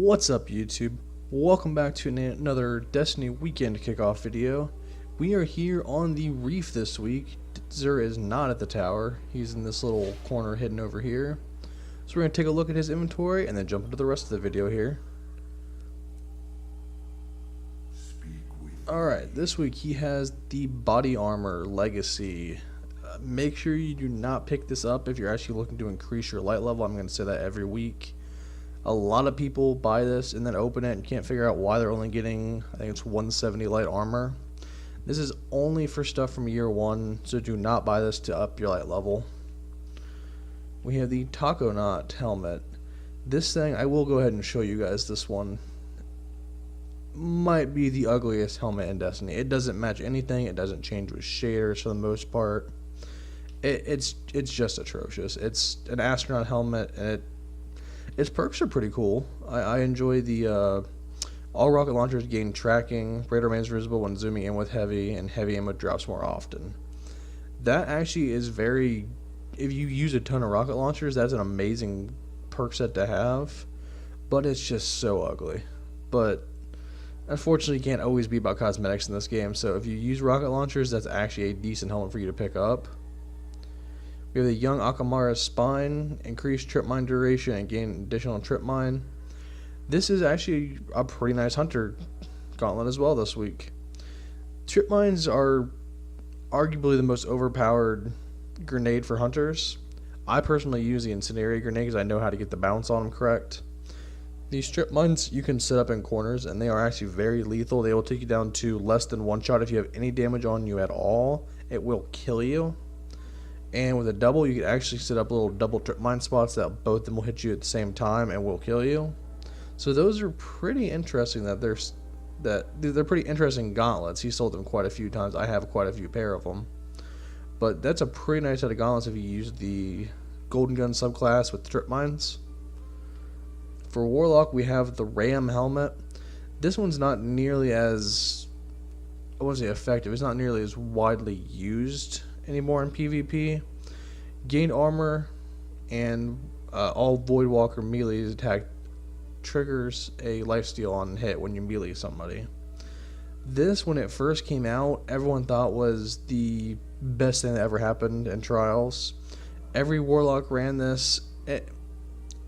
What's up, YouTube? Welcome back to another Destiny weekend kickoff video. We are here on the reef this week. Xur is not at the tower. He's in this little corner hidden over here. So we're going to take a look at his inventory and then jump into the rest of the video here. Alright, this week he has the Body Armor Legacy. Make sure you do not pick this up if you're actually looking to increase your light level. I'm going to say that every week. A lot of people buy this and then open it and can't figure out why they're only getting, I think it's 170 light armor. This is only for stuff from year 1, so do not buy this to up your light level. We have the Taconauts helmet. This thing, I will go ahead and show you guys this one. Might be the ugliest helmet in Destiny. It doesn't match anything, it doesn't change with shaders for the most part. It's just atrocious. It's an astronaut helmet, and its perks are pretty cool. I enjoy the all rocket launchers gain tracking, radar remains visible when zooming in with heavy, and heavy ammo drops more often. That actually is very, if you use a ton of rocket launchers, that's an amazing perk set to have, but it's just so ugly. But unfortunately, you can't always be about cosmetics in this game, so if you use rocket launchers, that's actually a decent helmet for you to pick up. We have the Young Akamara Spine, increased trip mine duration and gain additional trip mine. This is actually a pretty nice hunter gauntlet as well this week. Trip mines are arguably the most overpowered grenade for hunters. I personally use the incendiary grenade because I know how to get the bounce on them correct. These trip mines you can set up in corners and they are actually very lethal. They will take you down to less than one shot. If you have any damage on you at all, it will kill you. And with a double, you can actually set up little double trip mine spots that both of them will hit you at the same time and will kill you. So those are pretty interesting. They're pretty interesting gauntlets. He sold them quite a few times. I have quite a few pair of them. But that's a pretty nice set of gauntlets if you use the Golden Gun subclass with trip mines. For Warlock, we have the Ram helmet. This one's not nearly as, I wouldn't say effective. It's not nearly as widely used anymore in PvP. Gain armor and all Voidwalker melee attack triggers a lifesteal on hit when you melee somebody. This, when it first came out, everyone thought was the best thing that ever happened in Trials. Every Warlock ran this.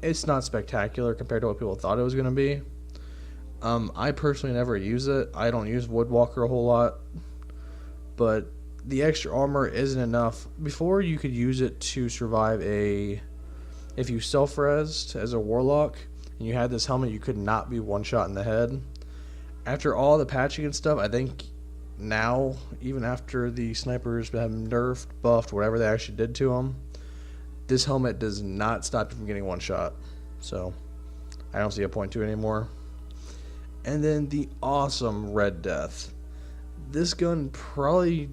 It's not spectacular compared to what people thought it was going to be. I personally never use it. I don't use Voidwalker a whole lot, but the extra armor isn't enough. Before, you could use it to survive if you self-resed as a warlock and you had this helmet, you could not be one shot in the head. After all the patching and stuff, I think now, even after the snipers have been nerfed, buffed, whatever they actually did to them, this helmet does not stop you from getting one shot. So I don't see a point to it anymore. And then the awesome Red Death. This gun probably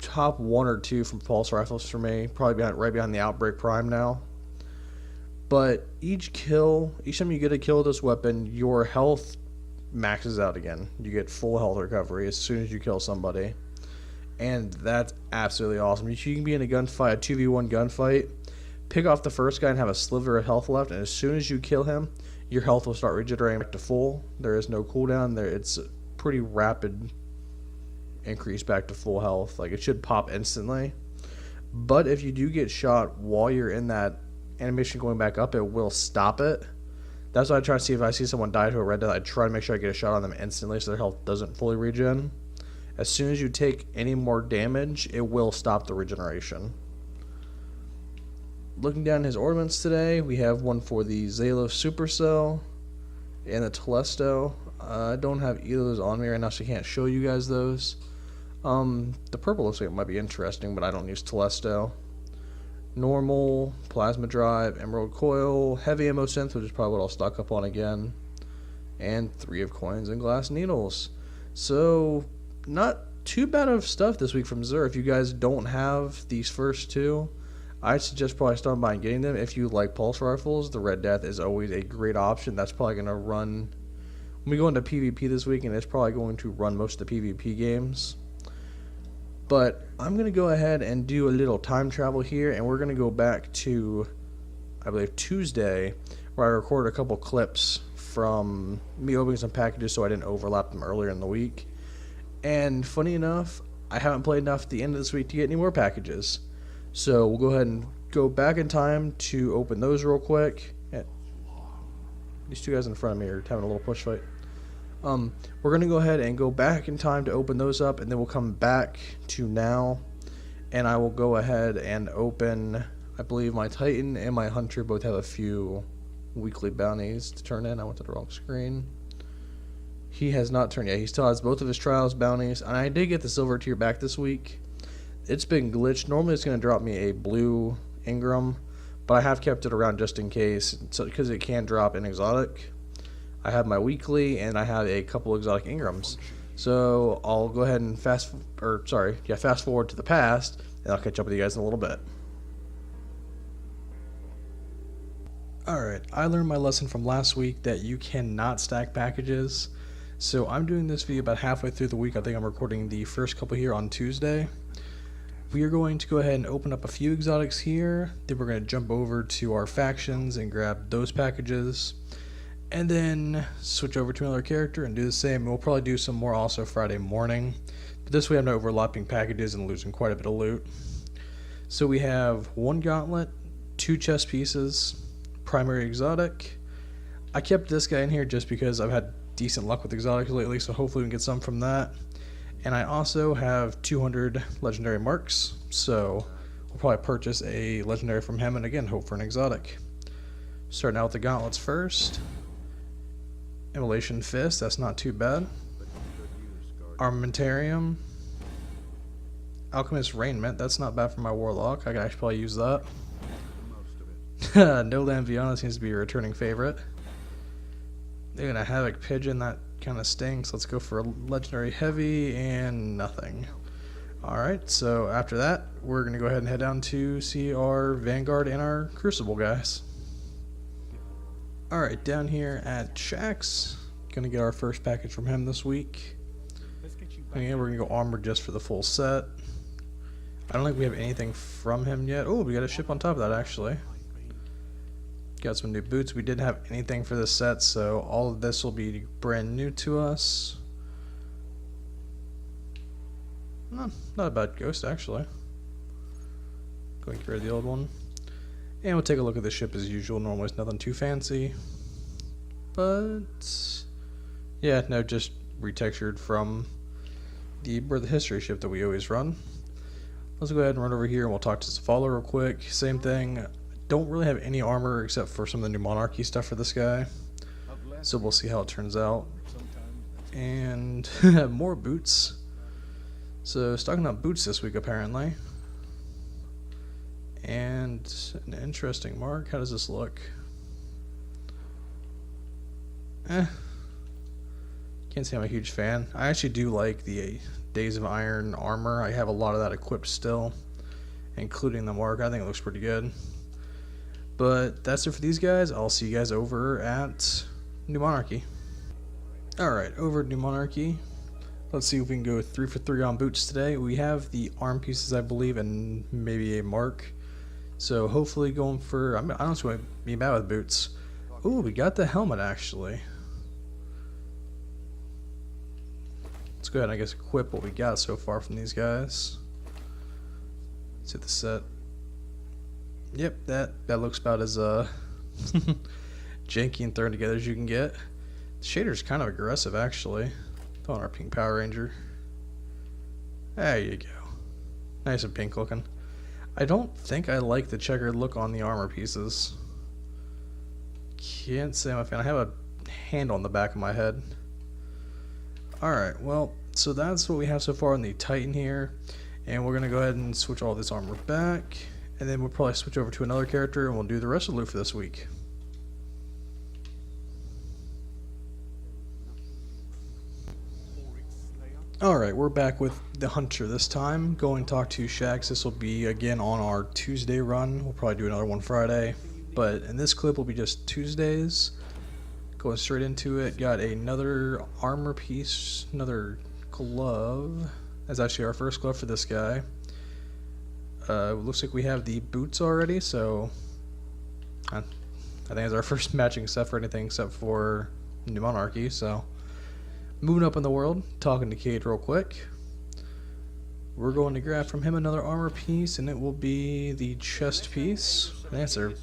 top 1 or 2 from pulse rifles for me, probably right behind the Outbreak Prime now. But each time you get a kill with this weapon, your health maxes out again. You get full health recovery as soon as you kill somebody, and that's absolutely awesome. You can be in a gunfight, a 2v1 gunfight, pick off the first guy and have a sliver of health left, and as soon as you kill him, your health will start regenerating back to full. There is no cooldown there. It's a pretty rapid increase back to full health. Like, it should pop instantly, but if you do get shot while you're in that animation going back up, it will stop it. That's why I try to see if I see someone die to a Red Death, I try to make sure I get a shot on them instantly so their health doesn't fully regen. As soon as you take any more damage, it will stop the regeneration. Looking down his ornaments today, we have one for the Zalos Supercell and the Telesto. I don't have either of those on me right now, so I can't show you guys those. The purple looks like it might be interesting, but I don't use Telesto. Normal, Plasma Drive, Emerald Coil, Heavy Ammo Synth, which is probably what I'll stock up on again, and 3 of Coins and Glass Needles. So, not too bad of stuff this week from Xur. If you guys don't have these first two, I'd suggest probably starting by getting them. If you like pulse rifles, the Red Death is always a great option. That's probably going to run, when we go into PvP this week, and it's probably going to run most of the PvP games. But I'm going to go ahead and do a little time travel here, and we're going to go back to, I believe, Tuesday, where I recorded a couple clips from me opening some packages so I didn't overlap them earlier in the week. And funny enough, I haven't played enough at the end of this week to get any more packages. So we'll go ahead and go back in time to open those real quick. Yeah. These two guys in front of me are having a little push fight. We're going to go ahead and go back in time to open those up, and then we'll come back to now. And I will go ahead and open, I believe my Titan and my Hunter both have a few weekly bounties to turn in. I went to the wrong screen. He has not turned yet. He still has both of his trials bounties. And I did get the silver tier back this week. It's been glitched. Normally it's going to drop me a blue Ingram, but I have kept it around just in case, because it can drop an exotic. I have my weekly and I have a couple exotic Ingrams. So I'll go ahead and fast forward to the past, and I'll catch up with you guys in a little bit. Alright, I learned my lesson from last week that you cannot stack packages. So I'm doing this video about halfway through the week. I think I'm recording the first couple here on Tuesday. We are going to go ahead and open up a few exotics here. Then we're going to jump over to our factions and grab those packages. And then switch over to another character and do the same. We'll probably do some more also Friday morning. But this way I'm not overlapping packages and losing quite a bit of loot. So we have one gauntlet, 2 chest pieces, primary exotic. I kept this guy in here just because I've had decent luck with exotics lately, so hopefully we can get some from that. And I also have 200 legendary marks, so we'll probably purchase a legendary from him and again hope for an exotic. Starting out with the gauntlets first. Immolation Fist, that's not too bad. Armamentarium. Alchemist Raiment, that's not bad for my Warlock. I could actually probably use that. No Lamviana seems to be a returning favorite. They're gonna Havoc Pigeon, that kind of stinks. Let's go for a legendary heavy and nothing. Alright, so after that, we're gonna go ahead and head down to see our Vanguard and our Crucible guys. Alright, down here at Shaxx, gonna get our first package from him this week. Again, we're gonna go armored just for the full set. I don't think we have anything from him yet. Oh, we got a ship on top of that actually. Got some new boots. We didn't have anything for this set, so all of this will be brand new to us. Not a bad ghost actually. Going to get rid of the old one. And we'll take a look at the ship as usual. Normally it's nothing too fancy. But yeah, no, just retextured from the Birth of History ship that we always run. Let's go ahead and run over here and we'll talk to Zavala real quick. Same thing. Don't really have any armor except for some of the new Monarchy stuff for this guy. So we'll see how it turns out. And more boots. So stocking up boots this week apparently. And an interesting mark. How does this look? Can't say I'm a huge fan. I actually do like the Days of Iron armor. I have a lot of that equipped still, including the mark. I think it looks pretty good. But that's it for these guys. I'll see you guys over at New Monarchy. Alright, over at New Monarchy. Let's see if we can go 3 for 3 on boots today. We have the arm pieces, I believe, and maybe a mark. So hopefully going for... I don't see why I'd be bad with boots. Ooh, we got the helmet actually. Let's go ahead and I guess equip what we got so far from these guys. Let's hit the set. Yep, that looks about as janky and thrown together as you can get. The shader's kind of aggressive actually. Throw on our pink Power Ranger. There you go. Nice and pink looking. I don't think I like the checkered look on the armor pieces. Can't say I'm a fan. I have a hand on the back of my head. Alright, well, so that's what we have so far on the Titan here. And we're going to go ahead and switch all this armor back. And then we'll probably switch over to another character and we'll do the rest of the loot for this week. Alright, we're back with the Hunter this time. Going to talk to Shaxx. This will be again on our Tuesday run. We'll probably do another one Friday. But in this clip will be just Tuesdays. Going straight into it. Got another armor piece, another glove. That's actually our first glove for this guy. Looks like we have the boots already, so I think it's our first matching set for anything except for New Monarchy. So moving up in the world, talking to Cade real quick. We're going to grab from him another armor piece, and it will be the chest piece. Man, there are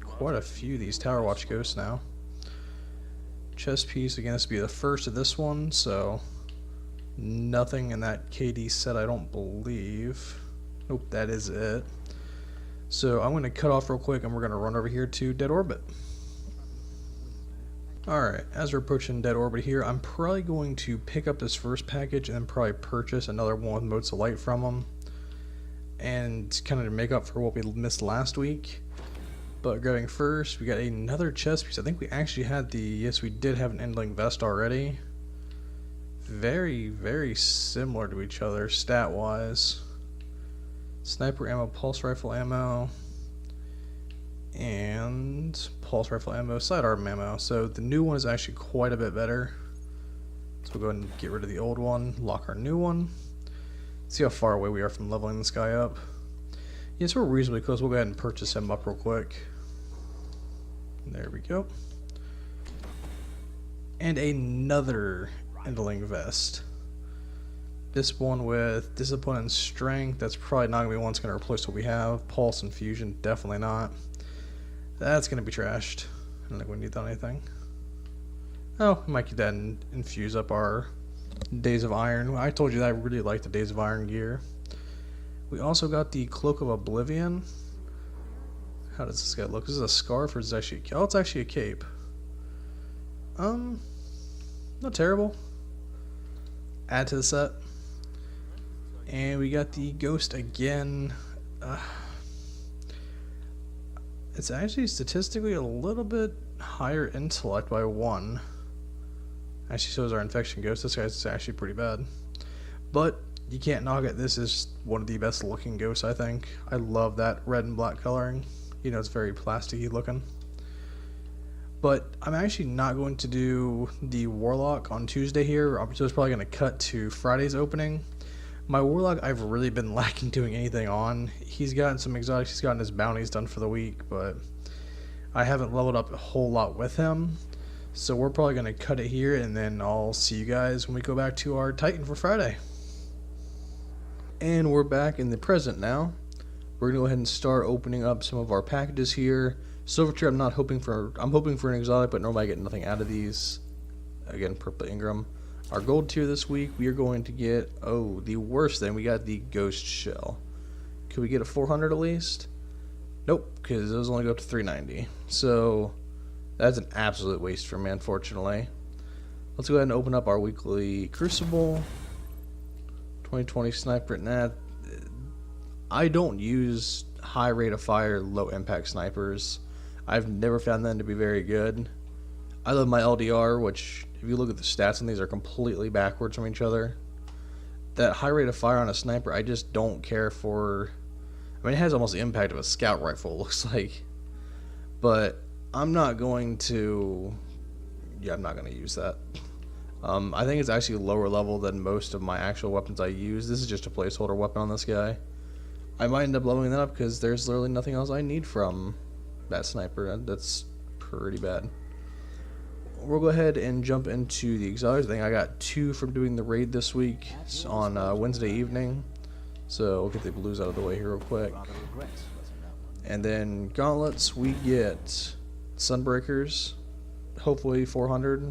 quite a few of these Tower Watch ghosts now. Chest piece, again, this will be the first of this one, so nothing in that KD set, I don't believe. Nope, that is it. So I'm going to cut off real quick, and we're going to run over here to Dead Orbit. Alright, as we're approaching Dead Orbit here, I'm probably going to pick up this first package and then probably purchase another one with Motes of Light from them. And kind of make up for what we missed last week. But going first, we got another chest piece. I think we actually had yes, we did have an Endling Vest already. Very, very similar to each other stat-wise. Sniper ammo, pulse rifle ammo, and pulse rifle ammo, sidearm ammo. So the new one is actually quite a bit better. So we'll go ahead and get rid of the old one, lock our new one. See how far away we are from leveling this guy up. Yes, we're reasonably close. We'll go ahead and purchase him up real quick. There we go. And another Endling Vest. This one with Discipline and Strength. That's probably not going to be one that's going to replace what we have. Pulse and Fusion, definitely not. That's going to be trashed. I don't think we need that anything. Oh, we might get that and infuse up our Days of Iron. I told you that I really like the Days of Iron gear. We also got the Cloak of Oblivion. How does this guy look? Is this a scarf or is it actually a... Oh, it's actually a cape. Not terrible. Add to the set. And we got the Ghost again. It's actually statistically a little bit higher intellect by 1. Actually shows our Infection Ghost. This guy's actually pretty bad. But you can't knock it. This is one of the best looking ghosts, I think. I love that red and black coloring. You know, it's very plasticky looking. But I'm actually not going to do the Warlock on Tuesday here. So it's probably going to cut to Friday's opening. My Warlock, I've really been lacking doing anything on. He's gotten some exotics. He's gotten his bounties done for the week. But I haven't leveled up a whole lot with him. So we're probably going to cut it here. And then I'll see you guys when we go back to our Titan for Friday. And we're back in the present now. We're gonna go ahead and start opening up some of our packages here. Silverchair, I'm hoping for an exotic, but normally I get nothing out of these. Again, Purple Ingram. Our gold tier this week, we are going to get, oh, the worst thing. We got the Ghost Shell. Could we get a 400 at least? Nope, because those only go up to 390. So that's an absolute waste for me, unfortunately. Let's go ahead and open up our weekly Crucible. 2020 Sniper. Nah, I don't use high rate of fire, low impact snipers. I've never found them to be very good. I love my LDR, which, if you look at the stats on these, are completely backwards from each other. That high rate of fire on a sniper, I just don't care for. I mean, it has almost the impact of a scout rifle, looks like. But I'm not going to. Yeah, I'm not going to use that. I think it's actually lower level than most of my actual weapons I use. This is just a placeholder weapon on this guy. I might end up leveling that up because there's literally nothing else I need from that sniper. That's pretty bad. We'll go ahead and jump into the exotics. I think I got 2 from doing the raid this week on Wednesday evening. So we'll get the blues out of the way here real quick. And then gauntlets, we get Sunbreakers, hopefully 400.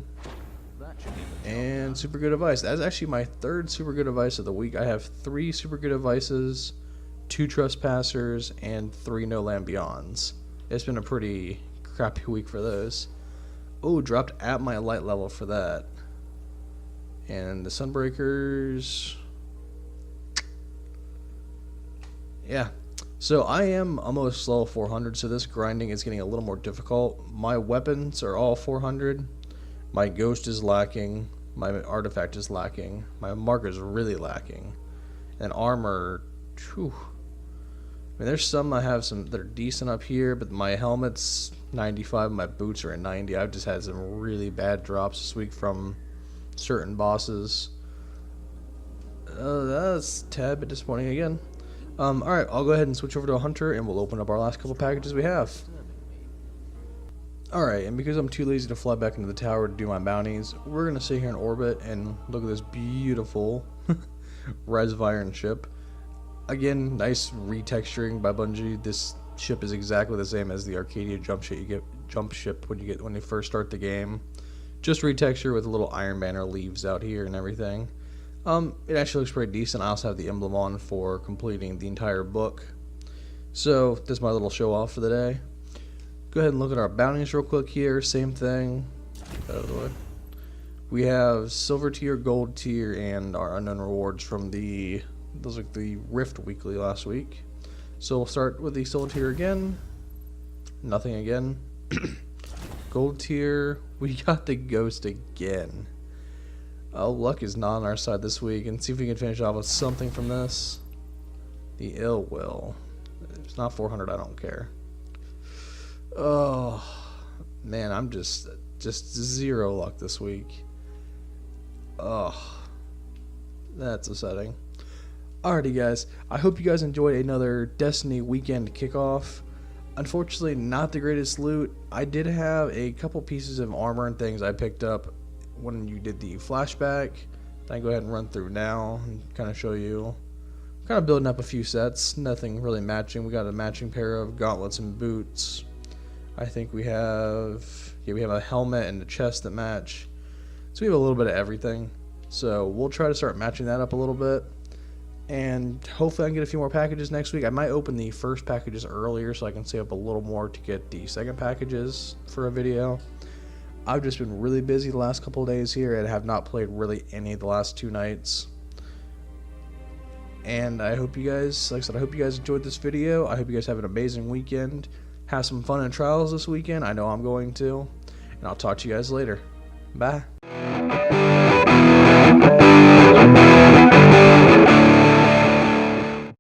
And super good advice. That's actually my 3rd super good advice of the week. I have 3 super good advices, 2 trespassers, and 3 no land beyonds. It's been a pretty crappy week for those. Oh, dropped at my light level for that. And the Sunbreakers. Yeah. So I am almost level 400, so this grinding is getting a little more difficult. My weapons are all 400. My ghost is lacking. My artifact is lacking. My marker is really lacking. And armor, whew. I mean, there's some I have some that are decent up here, but my helmet's 95, my boots are at 90. I've just had some really bad drops this week from certain bosses. That's a tad bit disappointing again. Alright, I'll go ahead and switch over to a hunter and we'll open up our last couple packages we have. Alright, and because I'm too lazy to fly back into the tower to do my bounties, we're going to sit here in orbit and look at this beautiful Rise of Iron ship. Again, nice retexturing by Bungie. This ship is exactly the same as the Arcadia jump ship when you first start the game. Just retexture with a little Iron Banner leaves out here and everything. It actually looks pretty decent. I also have the emblem on for completing the entire book. So, this is my little show off for the day. Go ahead and look at our bounties real quick here. Same thing. Out of the way. We have silver tier, gold tier, and our unknown rewards from the Rift Weekly last week. So we'll start with the silver tier again. Nothing again. Gold tier. We got the ghost again. Oh, luck is not on our side this week. And see if we can finish off with something from this. The ill will. If it's not 400, I don't care. Oh man, I'm just zero luck this week. Oh, that's upsetting. Alrighty guys, I hope you guys enjoyed another Destiny weekend kickoff. Unfortunately, not the greatest loot. I did have a couple pieces of armor and things I picked up when you did the flashback. I can go ahead and run through now and kind of show you. Kind of building up a few sets, nothing really matching. We got a matching pair of gauntlets and boots. I think we have a helmet and a chest that match. So we have a little bit of everything. So we'll try to start matching that up a little bit. And hopefully I can get a few more packages next week. I might open the first packages earlier so I can save up a little more to get the second packages for a video. I've just been really busy the last couple of days here and have not played really any of the last 2 nights. And I hope you guys, like I said, I hope you guys enjoyed this video. I hope you guys have an amazing weekend. Have some fun in trials this weekend. I know I'm going to. And I'll talk to you guys later. Bye.